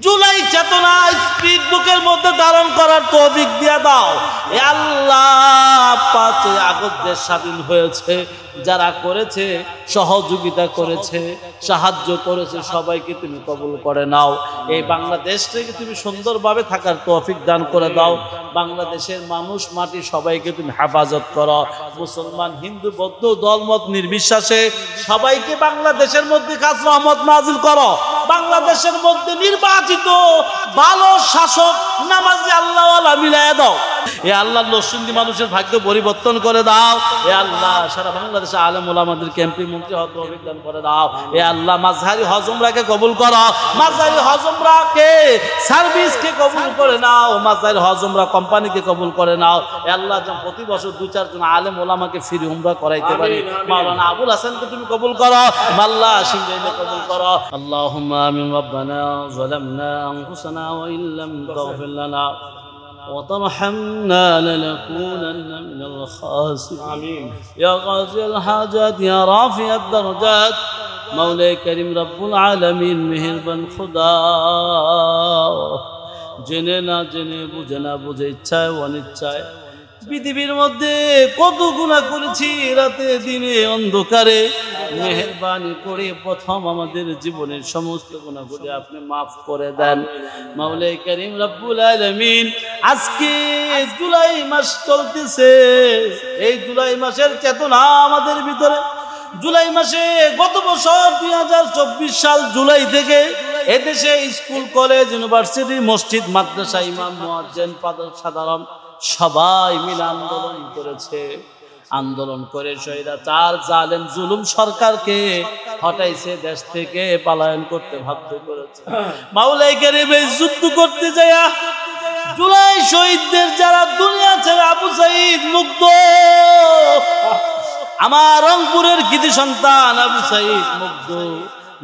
জুলাই চেতনা স্পিড বুকের মধ্যে ধারণ করার তৌফিক দিয়ে দাও। এ আল্লাহ 5 আগস্ট দেশ স্বাধীন হয়েছে, যারা করেছে, সহযোগিতা করেছে, সাহায্য করেছে, সবাইকে তুমি কবুল করে নাও। এই বাংলাদেশটাকে তুমি সুন্দরভাবে থাকার তৌফিক দান করে দাও। বাংলাদেশের মানুষ, মাটি সবাইকে তুমি হেফাজত করো। মুসলমান, হিন্দু, বৌদ্ধ দলমত নির্বিশেষে সবাইকে বাংলাদেশের মধ্যে খাস রহমত নাজিল করো। বাংলাদেশের মধ্যে নির্বাচিত ভালো শাসক, নামাজি আল্লাহওয়ালা মিলাইয়া দাও। এ আল্লাহ নরসিংদী মানুষের ভাগ্য পরিবর্তন করে দাও। এ আল্লাহ সারা বাংলাদেশে আলেম ওলামাদেরকে এমপি মন্ত্রী হওয়ার তৌফিক দান করে দাও। এ আল্লাহ মাঝহারি হজ উমরাকে কবুল করো। মাঝহারি হজ উমরাকে সার্ভিসকে কবুল করে নাও। মাঝহারি হজ উমরা কোম্পানিকে কবুল করে নাও। এ আল্লাহ যেন প্রতি বছর 2-4 জন আলেম ওলামাকে ফ্রি উমরা করাইতে পারি। মাওলানা আবুল হাসানকে তুমি কবুল করো। মাল্লা সিংহাইকে কবুল করো। আল্লাহুম্মা আমিন। রব্বানা যালামনা আনফুসানা ওয়া ইল্লাম তাগফির লানা وترحمنا لنكونن من الخاسرين. آمين يا قاضي الحاجات يا رافع الدرجات مولاي كريم رب العالمين মেহেরবান খোদা, জেনে না জেনে, বুঝে না বুঝে, ইচ্ছায় অনিচ্ছায় পৃথিবীর মধ্যে কত গুনাহ করেছি, রাতে দিনে অন্ধকারে। মেহেরবানি করে প্রথম আমাদের জীবনের সমস্ত গুনাহগুলি আপনি মাফ করে দেন মাওলাই করিম রব্বুল আলামিন। আজকে জুলাই মাস চলতেছে, এই জুলাই মাসের চেতনা আমাদের ভিতরে। জুলাই মাসে গত বছর 2024 সাল জুলাই থেকে এদেশে স্কুল, কলেজ, ইউনিভার্সিটি, মসজিদ, মাদ্রাসা, ইমাম, মুয়াজ্জিন, সাধারণ সবাই মিলে আন্দোলন করেছে। আন্দোলন করে স্বৈরাচার জালেম জুলুম সরকারকে হটাইছে, দেশ থেকে পলায়ন করতে বাধ্য করেছে। মাওলাই কারিম এই যুদ্ধ করতে যায় জুলাই শহীদদের যারা দুনিয়া ছেড়ে, আবু সাঈদ মুগ্ধ, আমার রংপুরের কৃতি সন্তান আবু সাঈদ মুগ্ধ,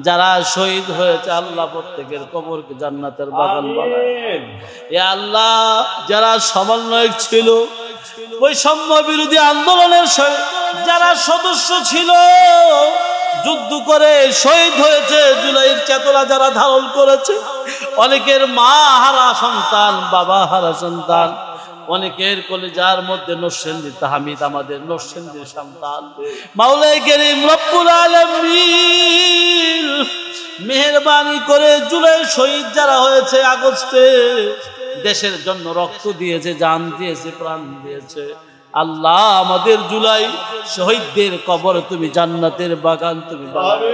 যারা শহীদ হয়েছে, আল্লাহ প্রত্যেকের কবরকে জান্নাতের বাগান বানায়। এ আল্লাহ যারা সমন্বয়ক ছিল, বৈষম্য বিরোধী আন্দোলনের যারা সদস্য ছিল, যুদ্ধ করে শহীদ হয়েছে, জুলাইয়ের চেতনা যারা ধারণ করেছে, অনেকের মা হারা সন্তান, বাবা হারা সন্তান, অনেকের কলিজার মধ্যে নরসিংদী তাহমিদ আমাদের নরসিংদীর সন্তান। মাওলাই করিম রব্বুল আলামিন মেহেরবানি করে জুলাই শহীদ যারা হয়েছে আগস্টে, দেশের জন্য রক্ত দিয়েছে, জান দিয়েছে, প্রাণ দিয়েছে, আল্লাহ আমাদের জুলাই শহীদদের কবর তুমি জান্নাতের বাগান তুমি বানাবে।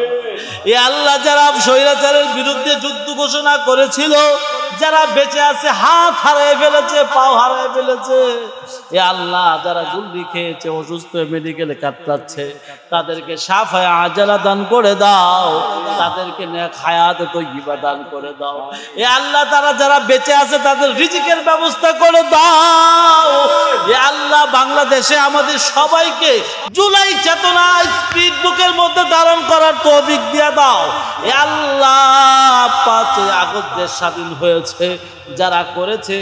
এ আল্লাহ যারা স্বৈরাচারের বিরুদ্ধে যুদ্ধ ঘোষণা করেছিল, যারা বেঁচে আছে, হাত হারিয়ে ফেলেছে, পাও হারিয়ে ফেলেছে, এ আল্লাহ যারা গুলি খেয়েছে, অসুস্থ মেডিকেলে কাতরাচ্ছে, তাদেরকে শাফায়ে আজালা দান করে দাও, তাদেরকে নেক হায়াত তয়্যিবা দান করে দাও। এ আল্লাহ তারা যারা বেঁচে আছে তাদের রিজিকের ব্যবস্থা করে দাও। এ আল্লাহ বাংলাদেশে আমাদের সবাইকে জুলাই চেতনা স্পিড বুকের মধ্যে ধারণ করার তৌফিক দিয়ে দাও। এ আল্লাহ 5 আগস্ট দেশ স্বাধীন হয়েছে, যারা করেছে,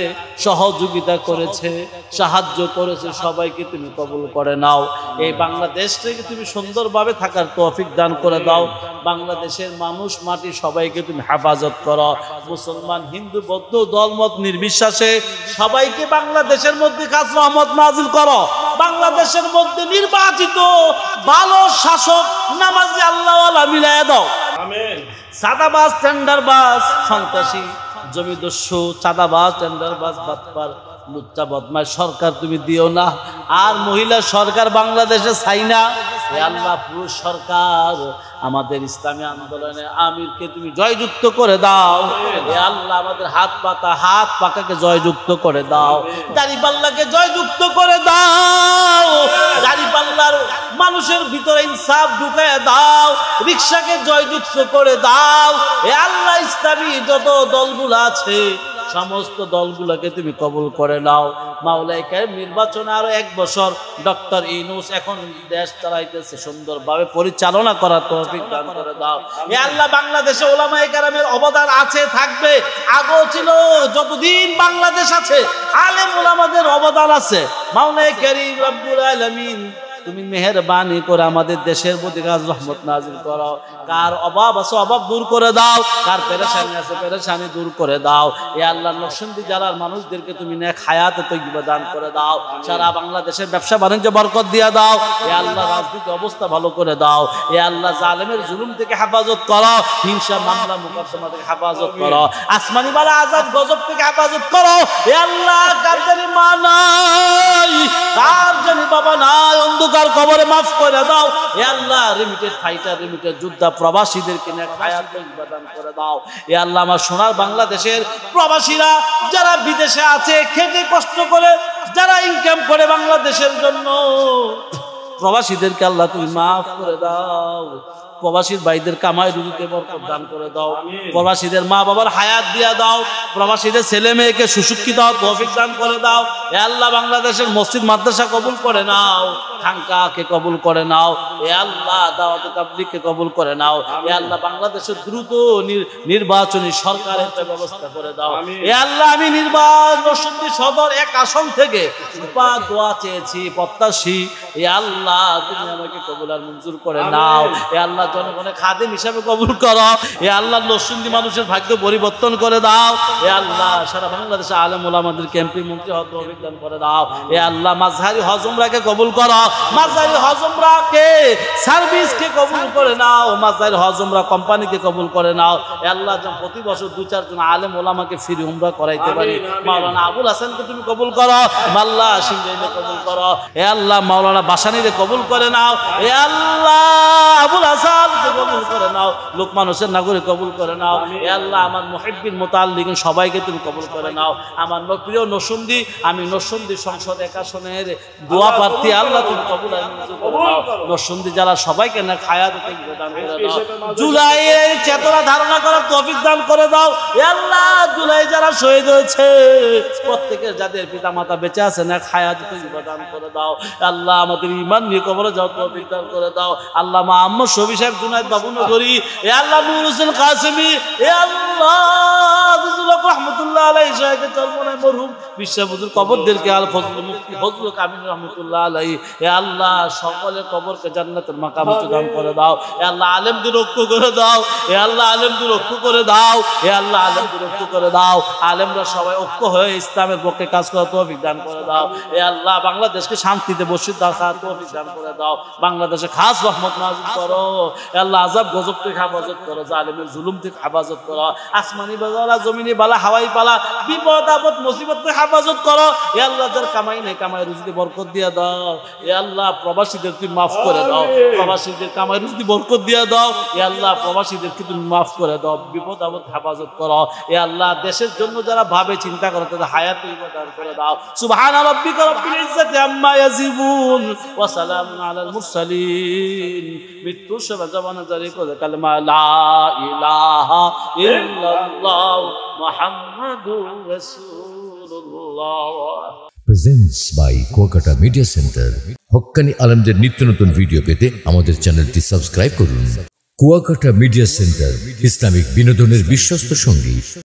সহযোগিতা করেছে, সাহায্য করেছে, সবাইকে তুমি কবুল করে নাও। এই বাংলাদেশটাকে তুমি সুন্দরভাবে থাকার তৌফিক দান করে দাও। বাংলাদেশের মানুষ, মাটি সবাইকে তুমি হেফাজত করো। মুসলমান, হিন্দু, বৌদ্ধ দলমত নির্বিশেষে সবাইকে বাংলাদেশের মধ্যে খাস রহমত নাজিল করো। বাংলাদেশের মধ্যে নির্বাচিত ভালো শাসক, নামাজি আল্লাহওয়ালা মিলাইয়া দাও। আমিন। সাদাবাজ, টেন্ডারবাজ, সন্ত্রাসী, জমিদস্যু, চাঁদাবাজ, টেন্ডারবাজ, বাটপার, লুচ্চা বদমাশ সরকার তুমি দিও না। আর মহিলা সরকার বাংলাদেশে চাই না। হে আল্লাহ পুরুষ সরকার আমাদের ইসলামী আন্দোলনে আমিরকে তুমি জয়যুক্ত করে দাও। হে আল্লাহ আমাদের হাত পাকাকে জয়যুক্ত করে দাও। দাড়িপাল্লাকে জয়যুক্ত করে দাও। দাড়িপাল্লার মানুষের ভিতরে ইনসাফ ঢুকায় দাও। রিকশাকে জয়যুক্ত করে দাও। হে আল্লাহ ইসলামী যত দলগুলো আছে সমস্ত দলগুলোকে তুমি কবুল করে নাও। মাওলাই কারিম নির্বাচনে আরো 1 বছর ডক্টর ইউনূস এখন দেশ চালাইতেছে, সুন্দরভাবে পরিচালনা করার তৌফিক দান করে দাও। হে আল্লাহ বাংলাদেশে উলামায়ে কেরামের অবদান আছে, থাকবে, আগেও ছিল, যতদিন বাংলাদেশ আছে আলেম উলামাদের অবদান আছে। মাওলাই কারিম রব্বুল আলামিন তুমি মেহেরবানি করে আমাদের দেশের প্রতি কাজ রহমত নাজিল করো। কার অভাব আছে অভাব দূর করে দাও, কার পেরেশানি আছে পেরেশানি দূর করে দাও। এ আল্লাহ নরসিংদী জেলার মানুষদেরকে তুমি নেক হায়াতে তৈয়বা দান করে দাও। সারা বাংলাদেশের ব্যবসা বাণিজ্য বরকত দিয়ে দাও। এ আল্লাহ রাজনীতি অবস্থা ভালো করে দাও। এ আল্লাহ জালেমের জুলুম থেকে হেফাজত করো, হিংসা মামলা মুকদ্দমা থেকে হেফাজত করো, আসমানি বালা আযাব গজব থেকে হেফাজত করো। এ আল্লাহ কার জানি মা নাই, কার জানি বাবা নাই, অন্ধকার কবরে মাফ করে দাও। এ আল্লাহ রিমিটেড ফাইটার রিমিটেড যোদ্ধা প্রবাসীদেরকে নেক হায়াত তৈয়বা দান করে দাও। এ আল্লাহ আমার সোনার বাংলাদেশের প্রবাসীরা যারা বিদেশে আছে খেটে কষ্ট করে যারা ইনকাম করে বাংলাদেশের জন্য, প্রবাসীদেরকে আল্লাহ তুমি মাফ করে দাও। প্রবাসীর ভাইদের কামাই রুজিতে বরকত দান করে দাও। প্রবাসীদের মা বাবার হায়াত দিয়া দাও। প্রবাসীদের ছেলে মেয়েকে সুশিক্ষিত তৌফিক দান করে দাও। এ আল্লাহ বাংলাদেশের মসজিদ মাদ্রাসা কবুল করে নাও, খানকাকে কবুল করে নাও। এ আল্লাহ দাওয়াত তাবলীগকে কবুল করে নাও। এ আল্লাহ বাংলাদেশের দ্রুত নির্বাচনী সরকারের একটা ব্যবস্থা করে দাও। এ আল্লাহ আমি নির্বাচন সদর এক আসন থেকে দোয়া চেয়েছি প্রত্যাশী। এ আল্লাহ তুমি আমাকে কবুল আর মঞ্জুর করে নাও। এ আল্লাহ জনগণের খাদেম হিসাবে কবুল করো। এ আল্লাহ নরসিংদী মানুষের ভাগ্য পরিবর্তন করে দাও। এ আল্লাহ সারা বাংলাদেশে আলেম ওলামাদেরকে এমপি মন্ত্রী হওয়ার তৌফিক দান করে দাও। এ আল্লাহ মাঝহারি হজ উমরাকে কবুল করো। মাঝহারি হজ উমরাকে সার্ভিসকে কবুল করে নাও। মাঝহারি হজ উমরা কোম্পানিকে কবুল করে নাও। এ আল্লাহ যেন প্রতি বছর 2-4 জন আলেম ওলামাকে ফ্রি উমরা করাইতে পারি। মাওলানা আবুল হাসানকে তুমি কবুল করো। মাল্লা সিংহাইকে কবুল করো। এ আল্লাহ মাওলানা বাসানীকে কবুল করে নাও। এ আল্লাহ আবুল হাসান কবুল করে নাও। লোকমান হোসেন নাগরিক কবুল করে নাও। এ আল্লাহ আমার মুহিব্বিন মুতাআল্লিকিন সবাইকে তুমি কবুল করে নাও। আমার প্রিয় নরসিংদী, আমি নরসিংদী সংসদ এক আসনের দোয়া প্রার্থী, আল্লাহ তুমি কবুল আর মঞ্জুর করে নাও। নরসিংদী জেলার সবাইকে না হায়াত তৈয়বা দান করে দাও। জুলাইয়ের চেতনা ধারণা করার তৌফিক দান করে দাও। এ আল্লাহ জুলাই যারা শহীদ হয়েছে প্রত্যেকের যাদের পিতা মাতা বেঁচে আছে না হায়াত তৈয়বা দান করে দাও। আল্লাহ আমাদের ঈমান নিয়ে কবরে যাও তৌফিক দান করে দাও। আল্লাহ মুহাম্মদ শফি সাহেব জুনায়েদ বাবু নগরী, এ আল্লাহ নূর হোসেন কাসেমি, এ আল্লাহ রহমতুল্লাহ আলাইহি শাহেকে চরমনায় মরহুম বিশ্ব হুজুর কবরদেরকে আল ফজল মুফতি ফজল কামিল রহমতুল্লাহ আলাইহি, এ আল্লাহ সকলের কবরকে জান্নাতের মাকাম দান করে দাও। এ আল্লাহ আলেমদের রক্ষা করে দাও। এ আল্লাহ আলেমদের রক্ষা করে দাও। এ আল্লাহ আলেমদের রক্ষা করে দাও। আলেমরা সবাই ঐক্য হয়ে ইসলামের পক্ষে কাজ করার তৌফিক দান করে দাও। এ আল্লাহ বাংলাদেশকে শান্তিতে বসিত রাখার তৌফিক দান করে দাও। বাংলাদেশে খাস রহমত নাযিল করো। এ আল্লাহ আযাব গজব থেকে হেফাজত করো, জালিমের জুলুম থেকে হেফাজত করো, আসমানি বালা জমিনি বালা হাওয়াই বালা বিপদ আপদ মুসিবত থেকে হেফাজত করো। এ আল্লাহ যার কামাই নেই কামাই রুজিতে বরকত দিয়ে দাও। এ আল্লাহ প্রবাসীদের তুমি মাফ করে দাও। প্রবাসীদের কামাই রুজিতে বরকত দিয়ে দাও। এ আল্লাহ প্রবাসীদেরকে তুমি মাফ করে দাও, বিপদ আপদ হেফাজত করো। এ আল্লাহ দেশের জন্য যারা ভাবে চিন্তা করে তাদের হায়াত তৈয়বা দান করে দাও। সুবহানা রাব্বিকা রাব্বিল ইজ্জাতি আম্মা ইয়াসিফুন ওয়া সালামুন আলাল মুরসালিন। মৃত্যুর সময় জবানে জারি করে কালেমা লা ইলাহা ইল্লাল্লাহ মুহাম্মাদুর রাসূলুল্লাহ। Presents by Kuakata Media Center. হক্কানি আলেমদের নিত্য নতুন ভিডিও পেতে আমাদের চ্যানেলটি সাবস্ক্রাইব করুন। কুয়াকাটা মিডিয়া সেন্টার, ইসলামিক বিনোদনের বিশ্বস্ত সঙ্গী।